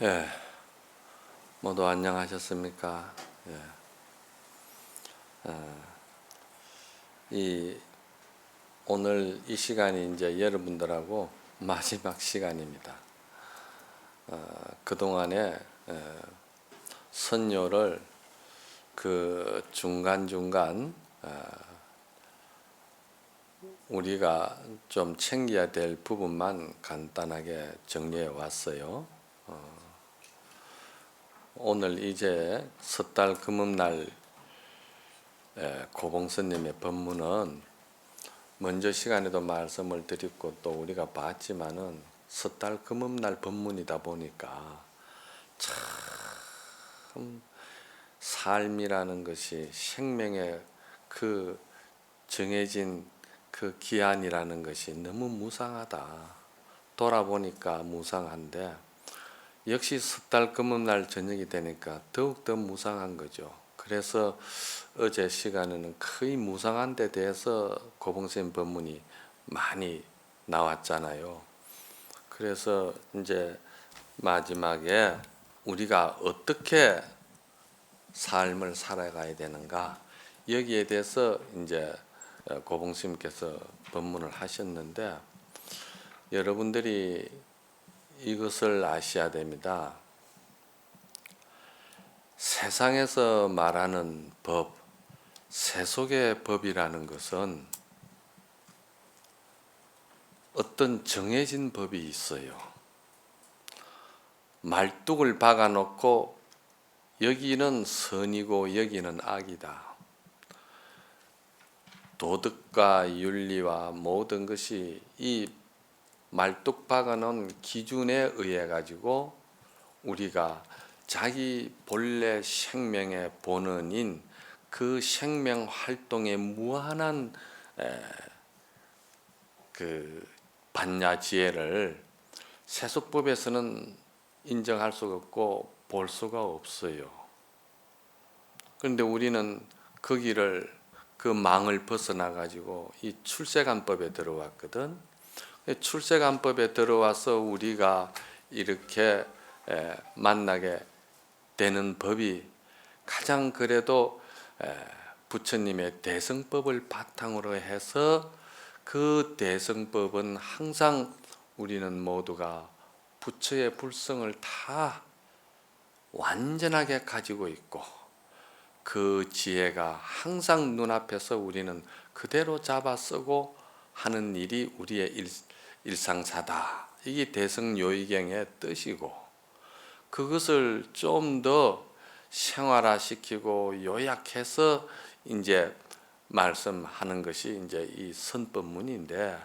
예, 모두 안녕하셨습니까? 예, 오늘 이 시간이 이제 여러분들하고 마지막 시간입니다. 그동안에 선교를 그 중간중간 우리가 좀 챙겨야 될 부분만 간단하게 정리해 왔어요. 오늘 이제 섣달 금음날 고봉스님의 법문은 먼저 시간에도 말씀을 드렸고 또 우리가 봤지만은 섣달 금음날 법문이다 보니까 참 삶이라는 것이 생명의 그 정해진 그 기한이라는 것이 너무 무상하다. 돌아보니까 무상한데 역시 섣달 금음날 저녁이 되니까 더욱더 무상한 거죠. 그래서 어제 시간에는 거의 무상한 데 대해서 고봉선 법문이 많이 나왔잖아요. 그래서 이제 마지막에 우리가 어떻게 삶을 살아가야 되는가 여기에 대해서 이제 고봉스님께서 법문을 하셨는데 여러분들이 이것을 아셔야 됩니다. 세상에서 말하는 법, 세속의 법이라는 것은 어떤 정해진 법이 있어요. 말뚝을 박아놓고 여기는 선이고 여기는 악이다. 도덕과 윤리와 모든 것이 이 말뚝 박아놓은 기준에 의해 가지고 우리가 자기 본래 생명의 본원인 그 생명 활동의 무한한 그 반야지혜를 세속법에서는 인정할 수가 없고 볼 수가 없어요. 그런데 우리는 거기를 그 망을 벗어나 가지고 이 출세관법에 들어왔거든. 출세관법에 들어와서 우리가 이렇게 만나게 되는 법이 가장 그래도 부처님의 대성법을 바탕으로 해서 그 대성법은 항상 우리는 모두가 부처의 불성을 다 완전하게 가지고 있고 그 지혜가 항상 눈앞에서 우리는 그대로 잡아 쓰고 하는 일이 우리의 일상사다. 이게 대성요의경의 뜻이고 그것을 좀 더 생활화시키고 요약해서 이제 말씀하는 것이 이제 이 선법문인데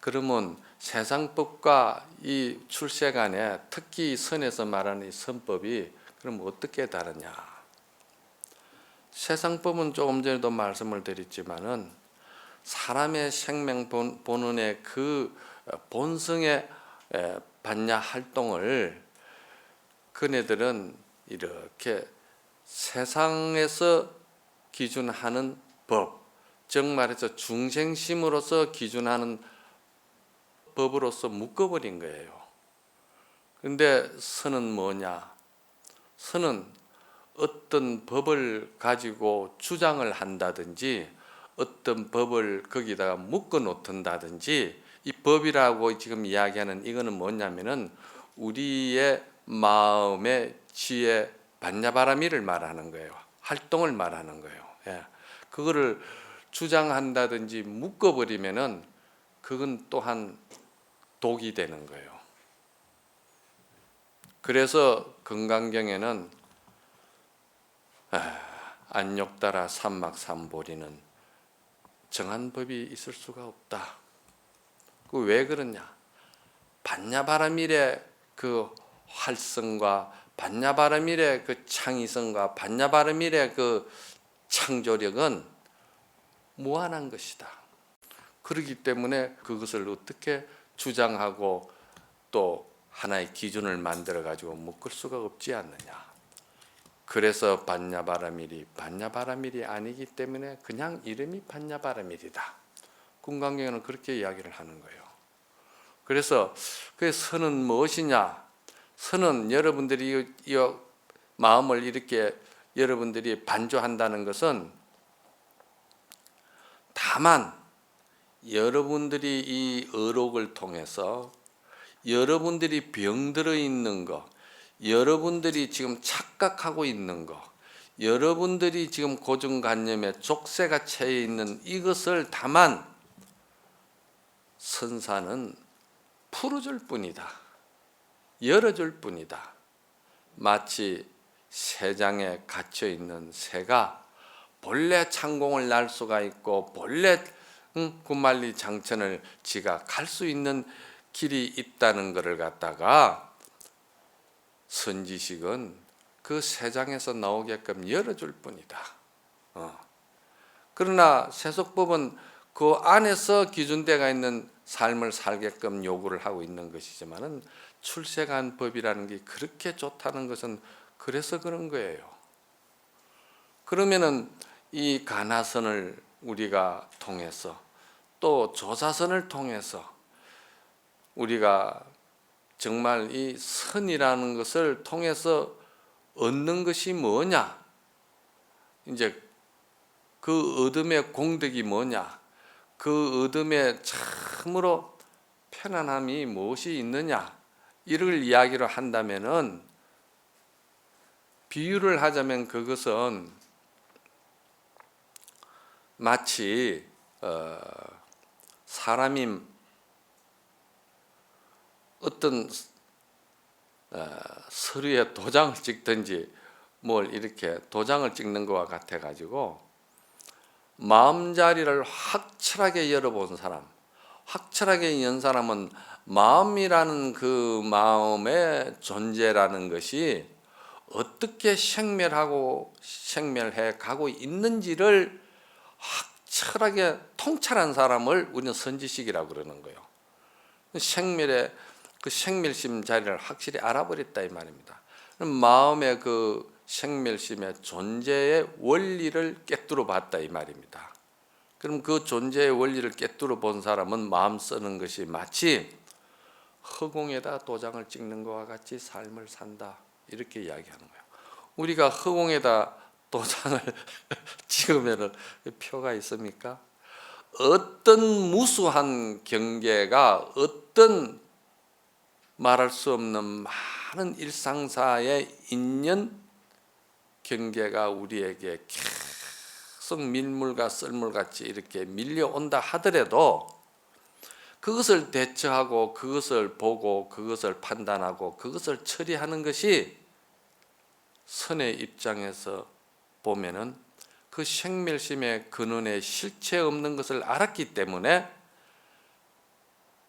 그러면 세상법과 이 출세간에 특히 선에서 말하는 이 선법이 그럼 어떻게 다르냐? 세상법은 조금 전에도 말씀을 드렸지만은 사람의 생명 본원의 그 본성의 반야 활동을 그네들은 이렇게 세상에서 기준하는 법, 즉 말해서 중생심으로서 기준하는 법으로서 묶어버린 거예요. 그런데 선은 뭐냐? 선은 어떤 법을 가지고 주장을 한다든지 어떤 법을 거기다가 묶어 놓든다든지 이 법이라고 지금 이야기하는 이거는 뭐냐면은 우리의 마음의 지혜 반야바라미를 말하는 거예요. 활동을 말하는 거예요. 예. 그거를 주장한다든지 묶어버리면은 그건 또한 독이 되는 거예요. 그래서 건강경에는 안욕따라 삼막삼보리는 정한 법이 있을 수가 없다. 그 왜 그러냐? 반야바라밀의 그 활성과 반야바라밀의 그 창의성과 반야바라밀의 그 창조력은 무한한 것이다. 그렇기 때문에 그것을 어떻게 주장하고 또 하나의 기준을 만들어 가지고 묶을 수가 없지 않느냐. 그래서 반야바라밀이 아니기 때문에 그냥 이름이 반야바라밀이다. 금강경에는 그렇게 이야기를 하는 거예요. 그래서 그 선은 무엇이냐? 선은 여러분들이 이 마음을 이렇게 여러분들이 반조한다는 것은 다만 여러분들이 이 의록을 통해서 여러분들이 병들어 있는 거, 여러분들이 지금 착각하고 있는 거, 여러분들이 지금 고정관념에 족쇄가 채여 있는 이것을 다만 선사는 풀어줄 뿐이다. 열어줄 뿐이다. 마치 새장에 갇혀 있는 새가 본래 창공을 날 수가 있고 본래 구만리 장천을 지가 갈 수 있는 길이 있다는 것을 갖다가 선지식은 그 새장에서 나오게끔 열어줄 뿐이다. 그러나 세속법은 그 안에서 기준대가 있는 삶을 살게끔 요구를 하고 있는 것이지만은 출세간 법이라는 게 그렇게 좋다는 것은 그래서 그런 거예요. 그러면은 이 가나선을 우리가 통해서 또 조사선을 통해서 우리가 정말 이 선이라는 것을 통해서 얻는 것이 뭐냐? 이제 그 얻음의 공덕이 뭐냐? 그 얻음의 참으로 편안함이 무엇이 있느냐? 이를 이야기를 한다면은 비유를 하자면 그것은 마치 사람이 어떤 서류에 도장을 찍든지 뭘 이렇게 도장을 찍는 것과 같아 가지고 마음자리를 확철하게 열어본 사람, 확철하게 연 사람은 마음이라는 그 마음의 존재라는 것이 어떻게 생멸하고 생멸해 가고 있는지를 확철하게 통찰한 사람을 우리는 선지식이라고 그러는 거예요. 생멸의 그 생멸심 자리를 확실히 알아버렸다 이 말입니다. 마음의 그 생멸심의 존재의 원리를 꿰뚫어 봤다 이 말입니다. 그럼 그 존재의 원리를 꿰뚫어 본 사람은 마음 쓰는 것이 마치 허공에다 도장을 찍는 것과 같이 삶을 산다 이렇게 이야기하는 거예요. 우리가 허공에다 도장을 찍으면 표가 있습니까? 어떤 무수한 경계가 어떤 말할 수 없는 많은 일상사의 인연 경계가 우리에게 계속 밀물과 썰물같이 이렇게 밀려온다 하더라도 그것을 대처하고 그것을 보고 그것을 판단하고 그것을 처리하는 것이 선의 입장에서 보면은 그 생멸심의 근원에 실체 없는 것을 알았기 때문에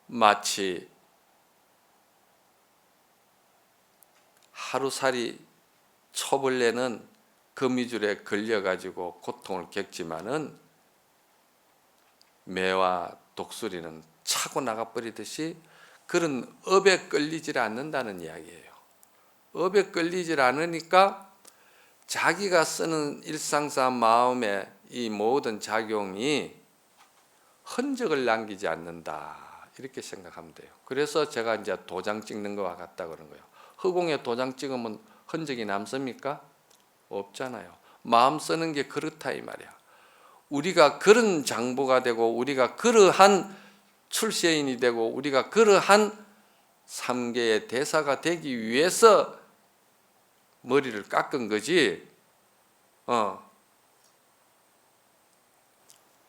마치 하루살이 초벌레는 거미줄에 걸려가지고 고통을 겪지만은 매와 독수리는 차고 나가버리듯이 그런 업에 끌리질 않는다는 이야기예요. 업에 끌리질 않으니까 자기가 쓰는 일상사 마음의 이 모든 작용이 흔적을 남기지 않는다 이렇게 생각하면 돼요. 그래서 제가 이제 도장 찍는 것과 같다 그런 거예요. 허공에 도장 찍으면 흔적이 남습니까? 없잖아요. 마음 쓰는 게 그렇다 이 말이야. 우리가 그런 장보가 되고 우리가 그러한 출세인이 되고 우리가 그러한 삼계의 대사가 되기 위해서 머리를 깎은 거지.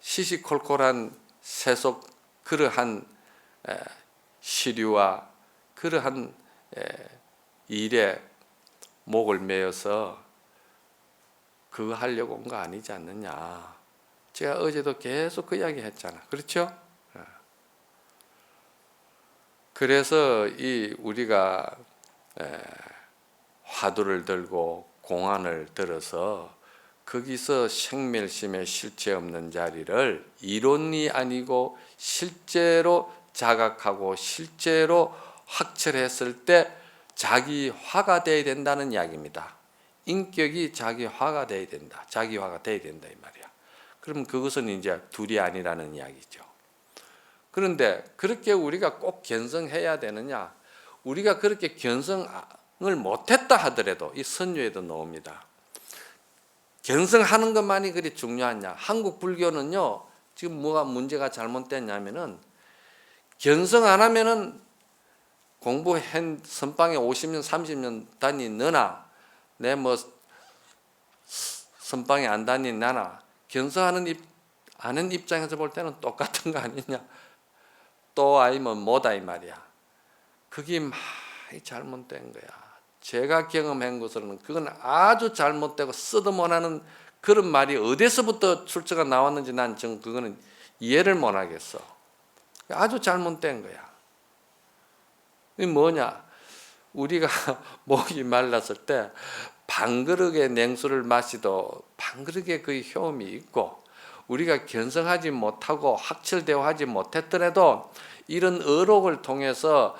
시시콜콜한 세속 그러한 시류와 그러한 일에 목을 메어서 그거 하려고 온 거 아니지 않느냐. 제가 어제도 계속 그 이야기 했잖아. 그렇죠? 그래서 이 우리가 화두를 들고 공안을 들어서 거기서 생멸심의 실체 없는 자리를 이론이 아니고 실제로 자각하고 실제로 확철했을 때 자기화가 돼야 된다는 이야기입니다. 인격이 자기화가 돼야 된다. 자기화가 돼야 된다 이 말이야. 그럼 그것은 이제 둘이 아니라는 이야기죠. 그런데 그렇게 우리가 꼭 견성해야 되느냐? 우리가 그렇게 견성을 못했다 하더라도 이 선유에도 나옵니다. 견성하는 것만이 그리 중요하냐? 한국 불교는요, 지금 뭐가 문제가 잘못됐냐면은 견성 안 하면은 공부한 선방에 50년, 30년 다닌 너나 내 뭐 선방에 안 다닌 나나 견성하는 아는 입장에서 볼 때는 똑같은 거 아니냐? 또 아니면 뭐다 이 말이야. 그게 많이 잘못된 거야. 제가 경험한 것으로는 그건 아주 잘못되고 쓰도 못하는 그런 말이 어디서부터 출처가 나왔는지 난 정 그거는 이해를 못하겠어. 아주 잘못된 거야. 이게 뭐냐? 우리가 목이 말랐을 때 반그릇의 냉수를 마시도 반그릇의 그 효험이 있고, 우리가 견성하지 못하고 학철대화하지 못했더라도 이런 어록을 통해서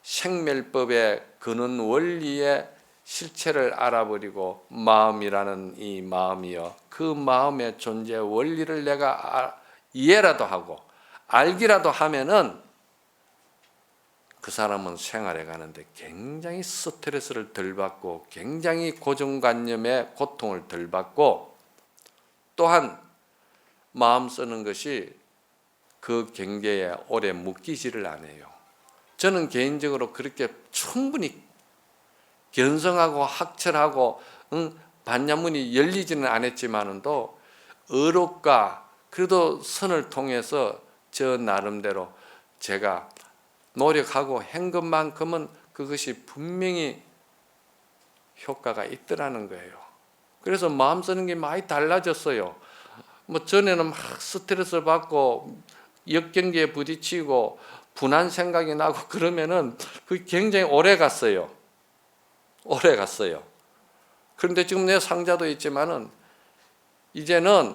생멸법의 근원 원리의 실체를 알아버리고 마음이라는 이 마음이요, 그 마음의 존재 원리를 내가 이해라도 하고 알기라도 하면은 그 사람은 생활해 가는데 굉장히 스트레스를 덜 받고 굉장히 고정관념의 고통을 덜 받고, 또한 마음 쓰는 것이 그 경계에 오래 묶이지를 않아요. 저는 개인적으로 그렇게 충분히 견성하고 학철하고 반야문이 열리지는 않았지만도 어록과 그래도 선을 통해서 저 나름대로 제가 노력하고 한 것만큼은 그것이 분명히 효과가 있더라는 거예요. 그래서 마음 쓰는 게 많이 달라졌어요. 뭐 전에는 막 스트레스 받고 역경기에 부딪히고 분한 생각이 나고 그러면은 그게 굉장히 오래 갔어요. 오래 갔어요. 그런데 지금 내 상자도 있지만은 이제는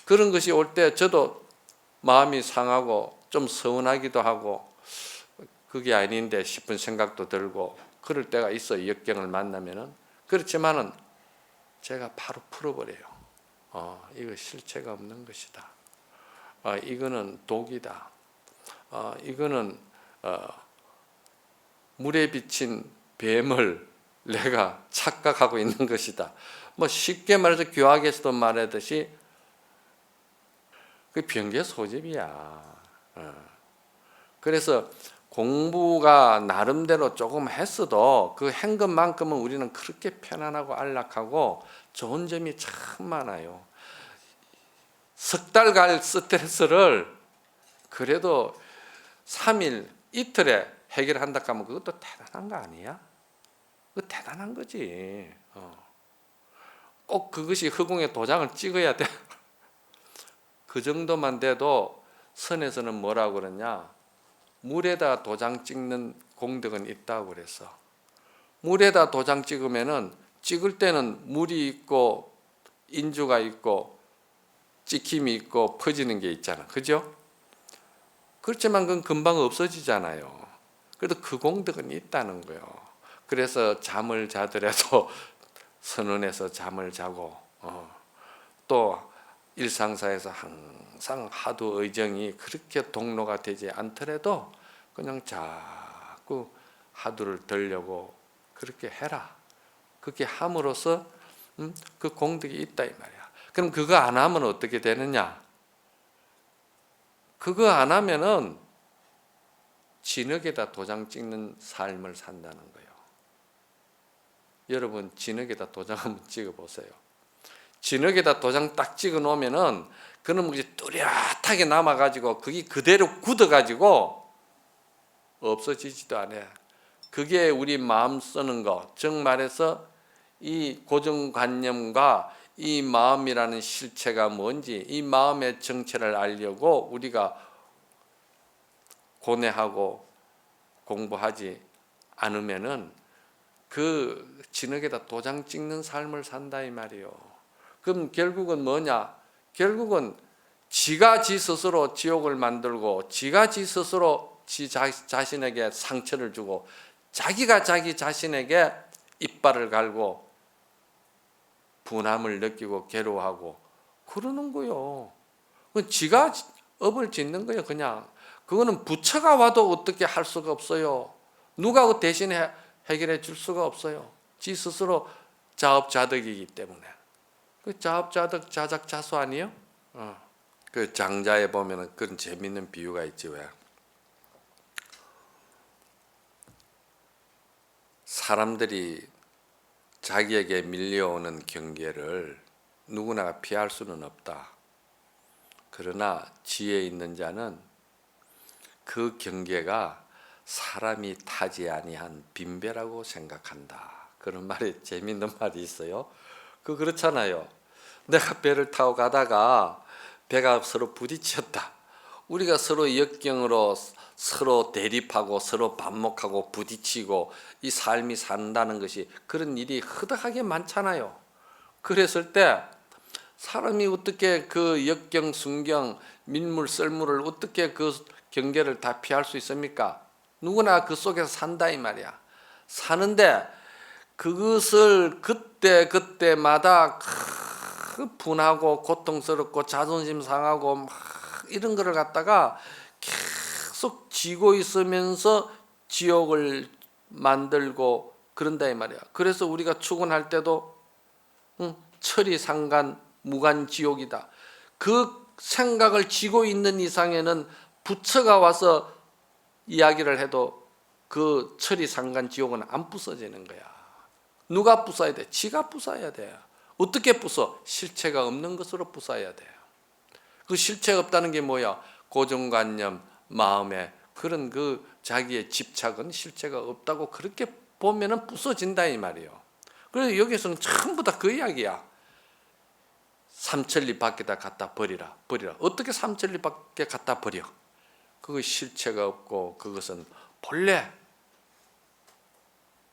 그런 것이 올 때 저도 마음이 상하고 좀 서운하기도 하고 그게 아닌데 싶은 생각도 들고 그럴 때가 있어요. 역경을 만나면은. 그렇지만은 제가 바로 풀어버려요. 이거 실체가 없는 것이다. 이거는 독이다. 이거는 물에 비친 뱀을 내가 착각하고 있는 것이다. 뭐 쉽게 말해서 교학에서도 말하듯이 그 병계 소집이야. 그래서 공부가 나름대로 조금 했어도 그 한 것만큼은 우리는 그렇게 편안하고 안락하고 좋은 점이 참 많아요. 석 달 갈 스트레스를 그래도 3일, 이틀에 해결한다 하면 그것도 대단한 거 아니야? 그거 대단한 거지. 꼭 그것이 허공에 도장을 찍어야 돼. 그 정도만 돼도 선에서는 뭐라고 그러냐? 물에다 도장 찍는 공덕은 있다고 그랬어. 물에다 도장 찍으면은 찍을 때는 물이 있고 인주가 있고 찍힘이 있고 퍼지는 게 있잖아. 그죠? 그렇지만 그건 금방 없어지잖아요. 그래도 그 공덕은 있다는 거예요. 그래서 잠을 자더라도 선원에서 잠을 자고 또 일상사에서 항상 하도 의정이 그렇게 동로가 되지 않더라도 그냥 자꾸 하두를 들려고 그렇게 해라. 그렇게 함으로써 그 공덕이 있다 이 말이야. 그럼 그거 안 하면 어떻게 되느냐? 그거 안 하면은 진흙에다 도장 찍는 삶을 산다는 거예요. 여러분 진흙에다 도장 한번 찍어보세요. 진흙에다 도장 딱 찍어 놓으면은 그는 이제 뚜렷하게 남아가지고 그게 그대로 굳어가지고 없어지지도 않아요. 그게 우리 마음 쓰는 거, 즉 말해서 이 고정관념과 이 마음이라는 실체가 뭔지 이 마음의 정체를 알려고 우리가 고뇌하고 공부하지 않으면은 그 진흙에다 도장 찍는 삶을 산다 이 말이에요. 그럼 결국은 뭐냐? 결국은 지가 지 스스로 지옥을 만들고 지가 지 스스로 지 자신에게 상처를 주고 자기가 자기 자신에게 이빨을 갈고 분함을 느끼고 괴로워하고 그러는 거요. 지가 업을 짓는 거예요. 그냥 그거는 부처가 와도 어떻게 할 수가 없어요. 누가 그 대신에 해결해 줄 수가 없어요. 지 스스로 자업자득이기 때문에. 그 자업자득 자작자수 아니에요? 그 장자에 보면은 그런 재밌는 비유가 있지. 왜? 사람들이 자기에게 밀려오는 경계를 누구나 피할 수는 없다. 그러나 지혜 있는 자는 그 경계가 사람이 타지 아니한 빈배라고 생각한다. 그런 말이 재밌는 말이 있어요. 그렇잖아요. 내가 배를 타고 가다가 배가 서로 부딪혔다. 우리가 서로 역경으로 서로 대립하고 서로 반목하고 부딪히고 이 삶이 산다는 것이 그런 일이 허다하게 많잖아요. 그랬을 때 사람이 어떻게 그 역경, 순경, 민물, 썰물을 어떻게 그 경계를 다 피할 수 있습니까? 누구나 그 속에서 산다 이 말이야. 사는데 그것을 그때마다 분하고 고통스럽고 자존심 상하고 막 이런 거를 갖다가 계속 지고 있으면서 지옥을 만들고 그런다 이 말이야. 그래서 우리가 출근할 때도 천리상간 무간지옥이다. 그 생각을 지고 있는 이상에는 부처가 와서 이야기를 해도 그 천리상간 지옥은 안 부서지는 거야. 누가 부숴야 돼? 지가 부숴야 돼. 어떻게 부숴? 실체가 없는 것으로 부숴야 돼. 그 실체가 없다는 게 뭐야? 고정관념, 마음에 그런 그 자기의 집착은 실체가 없다고 그렇게 보면은 부서진다 이 말이에요. 그래서 여기서는 전부 다 그 이야기야. 삼천리 밖에다 갖다 버리라. 어떻게 삼천리 밖에 갖다 버려? 그거 실체가 없고 그것은 본래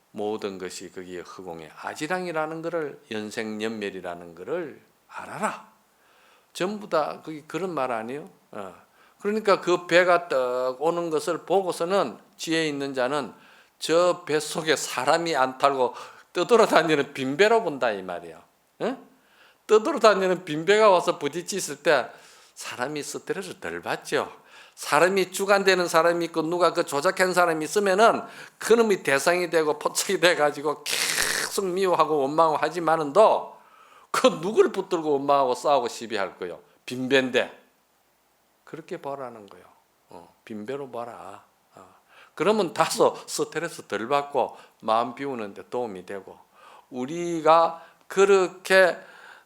모든 것이 거기에 허공에 아지랑이라는 것을 연생연멸이라는 것을 알아라. 전부 다 그게 그런 말 아니에요? 그러니까 그 배가 떡 오는 것을 보고서는 지혜 있는 자는 저 배 속에 사람이 안 타고 떠돌아다니는 빈배로 본다 이 말이야. 떠돌아다니는 빈배가 와서 부딪혔을 때 사람이 스트레스를 덜 받죠. 사람이 주관되는 사람이 있고 누가 그 조작한 사람이 있으면은 그놈이 대상이 되고 포착이 돼가지고 계속 미워하고 원망하지만은도 그 누구를 붙들고 원망하고 싸우고 시비할 거요. 빈배인데 그렇게 보라는 거요. 빈배로 봐라. 그러면 다소 스트레스 덜 받고 마음 비우는데 도움이 되고 우리가 그렇게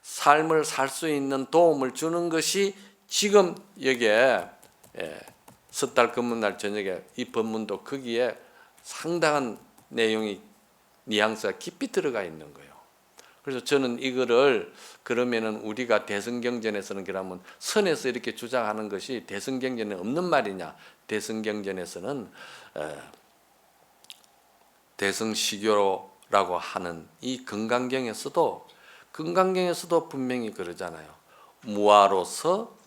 삶을 살 수 있는 도움을 주는 것이 지금 여기에 섣달 금문날 저녁에 이 법문도 거기에 상당한 내용이 뉘앙스가 깊이 들어가 있는 거예요. 그래서 저는 이거를 그러면은 우리가 대승경전에서는 그러면 선에서 이렇게 주장하는 것이 대승경전에 없는 말이냐? 대승경전에서는 대승시교라고 하는 이 금강경에서도 분명히 그러잖아요. 무아로서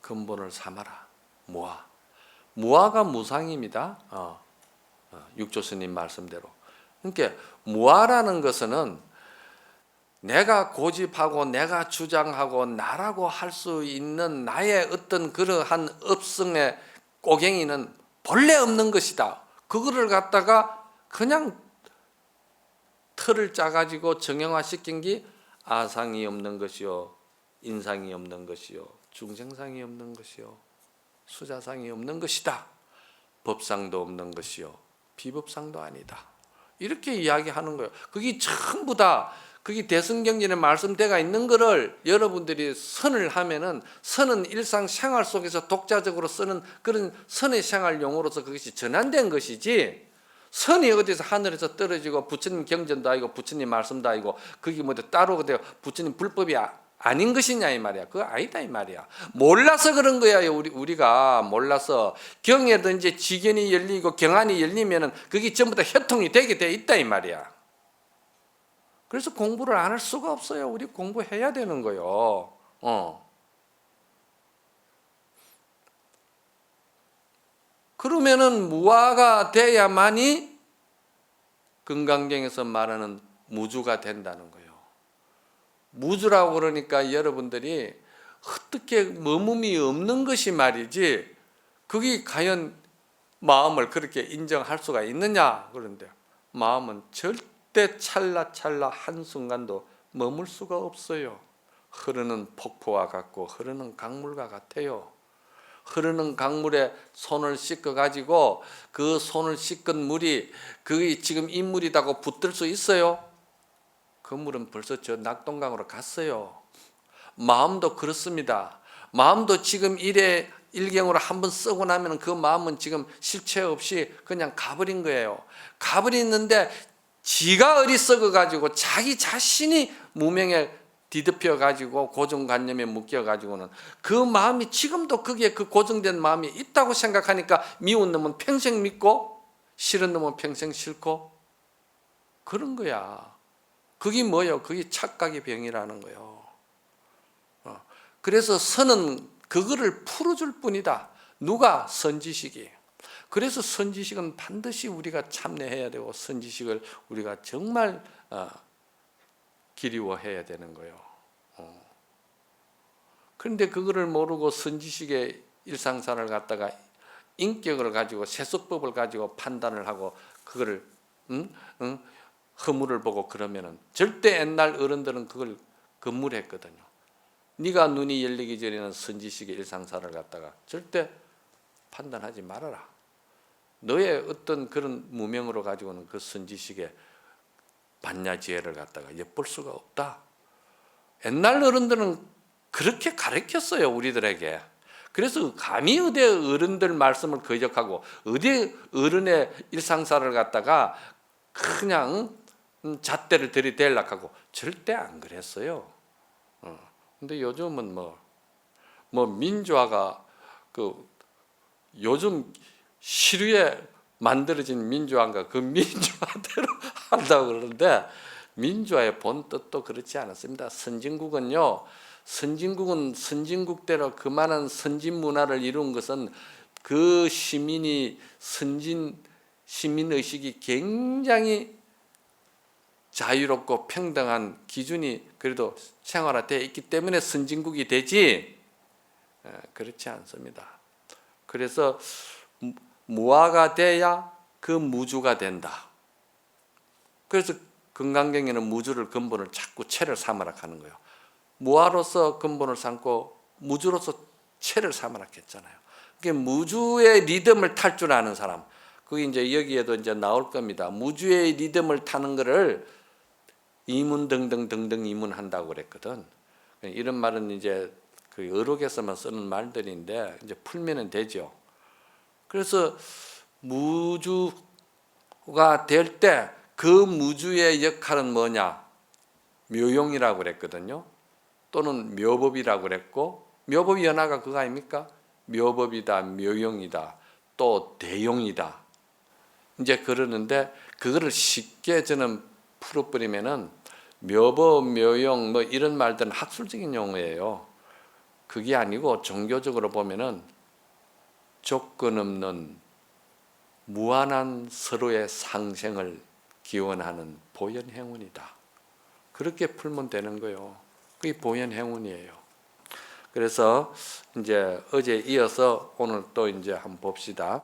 근본을 삼아라. 무아가 무상입니다. 육조 스님 말씀대로. 그러니까 무아라는 것은 내가 고집하고 내가 주장하고 나라고 할 수 있는 나의 어떤 그러한 업성의 꼬갱이는 본래 없는 것이다. 그거를 갖다가 그냥 틀을 짜가지고 정형화시킨 게 아상이 없는 것이요, 인상이 없는 것이요, 중생상이 없는 것이요, 수자상이 없는 것이다. 법상도 없는 것이요, 비법상도 아니다. 이렇게 이야기하는 거예요. 그게 전부 다 그게 대승경전에 말씀되어 있는 거를 여러분들이 선을 하면은 선은 일상생활 속에서 독자적으로 쓰는 그런 선의 생활용어로서 그것이 전환된 것이지 선이 어디서 하늘에서 떨어지고 부처님 경전도 아니고 부처님 말씀도 아니고 그게 뭐 따로 부처님 불법이 아닌 것이냐 이 말이야. 그거 아니다 이 말이야. 몰라서 그런 거야. 우리가 몰라서 경에든지 지견이 열리고 경안이 열리면은 그게 전부 다 협통이 되게 돼 있다 이 말이야. 그래서 공부를 안 할 수가 없어요. 우리 공부해야 되는 거요. 그러면은 무아가 돼야만이 금강경에서 말하는 무주가 된다는 거예요. 무주라고 그러니까 여러분들이 어떻게 머뭇이 없는 것이 말이지 그게 과연 마음을 그렇게 인정할 수가 있느냐? 그런데 마음은 절대 찰나찰나 한순간도 머물 수가 없어요. 흐르는 폭포와 같고 흐르는 강물과 같아요. 흐르는 강물에 손을 씻어 가지고 그 손을 씻은 물이 그게 지금 이 물이라고 붙들 수 있어요? 그 물은 벌써 저 낙동강으로 갔어요. 마음도 그렇습니다. 마음도 지금 일경으로 한번 쓰고 나면 그 마음은 지금 실체 없이 그냥 가버린 거예요. 가버리는데 지가 어리석어 가지고 자기 자신이 무명에 뒤덮여 가지고 고정관념에 묶여 가지고는 그 마음이 지금도 그게 그 고정된 마음이 있다고 생각하니까 미운 놈은 평생 믿고 싫은 놈은 평생 싫고 그런 거야. 그게 뭐예요? 그게 착각의 병이라는 거예요. 그래서 선은 그거를 풀어줄 뿐이다. 누가? 선지식이. 그래서 선지식은 반드시 우리가 참여해야 되고 선지식을 우리가 정말 기리워해야 되는 거예요. 그런데 그거를 모르고 선지식의 일상생활을 갖다가 인격을 가지고 세속법을 가지고 판단을 하고 그거를 허물을 보고 그러면은 절대 옛날 어른들은 그걸 금물했거든요. 네가 눈이 열리기 전에는 선지식의 일상사를 갖다가 절대 판단하지 말아라. 너의 어떤 그런 무명으로 가지고는 그 선지식의 반야지혜를 갖다가 엿볼 수가 없다. 옛날 어른들은 그렇게 가르쳤어요, 우리들에게. 그래서 감히 어디 어른들 말씀을 거역하고 어디 어른의 일상사를 갖다가 그냥 잣대를 들이대려고 하고 절대 안 그랬어요. 근데 요즘은 뭐 민주화가 그 요즘 시류에 만들어진 민주화인가 그 민주화대로 한다고 그러는데 민주화의 본 뜻도 그렇지 않았습니다. 선진국은 선진국대로 그만한 선진 문화를 이룬 것은 그 시민이 시민 의식이 굉장히 자유롭고 평등한 기준이 그래도 생활화되어 있기 때문에 선진국이 되지 그렇지 않습니다. 그래서 무아가 돼야 그 무주가 된다. 그래서 금강경에는 무주를 근본을 자꾸 체를 삼으라 하는 거예요. 무아로서 근본을 삼고 무주로서 체를 삼으라 했잖아요. 그게 무주의 리듬을 탈 줄 아는 사람. 그게 이제 여기에도 이제 나올 겁니다. 무주의 리듬을 타는 거를 이문 등등 이문한다고 그랬거든. 이런 말은 이제 그 어록에서만 쓰는 말들인데 이제 풀면은 되죠. 그래서 무주가 될 때 그 무주의 역할은 뭐냐? 묘용이라고 그랬거든요. 또는 묘법이라고 그랬고 묘법이 연화가 그거 아닙니까? 묘법이다, 묘용이다, 또 대용이다. 이제 그러는데 그거를 쉽게 저는 풀어버리면은 묘법, 묘용 뭐 이런 말들은 학술적인 용어예요. 그게 아니고 종교적으로 보면은 조건 없는 무한한 서로의 상생을 기원하는 보현행운이다. 그렇게 풀면 되는 거예요. 그게 보현행운이에요. 그래서 이제 어제 이어서 오늘 또 이제 한번 봅시다.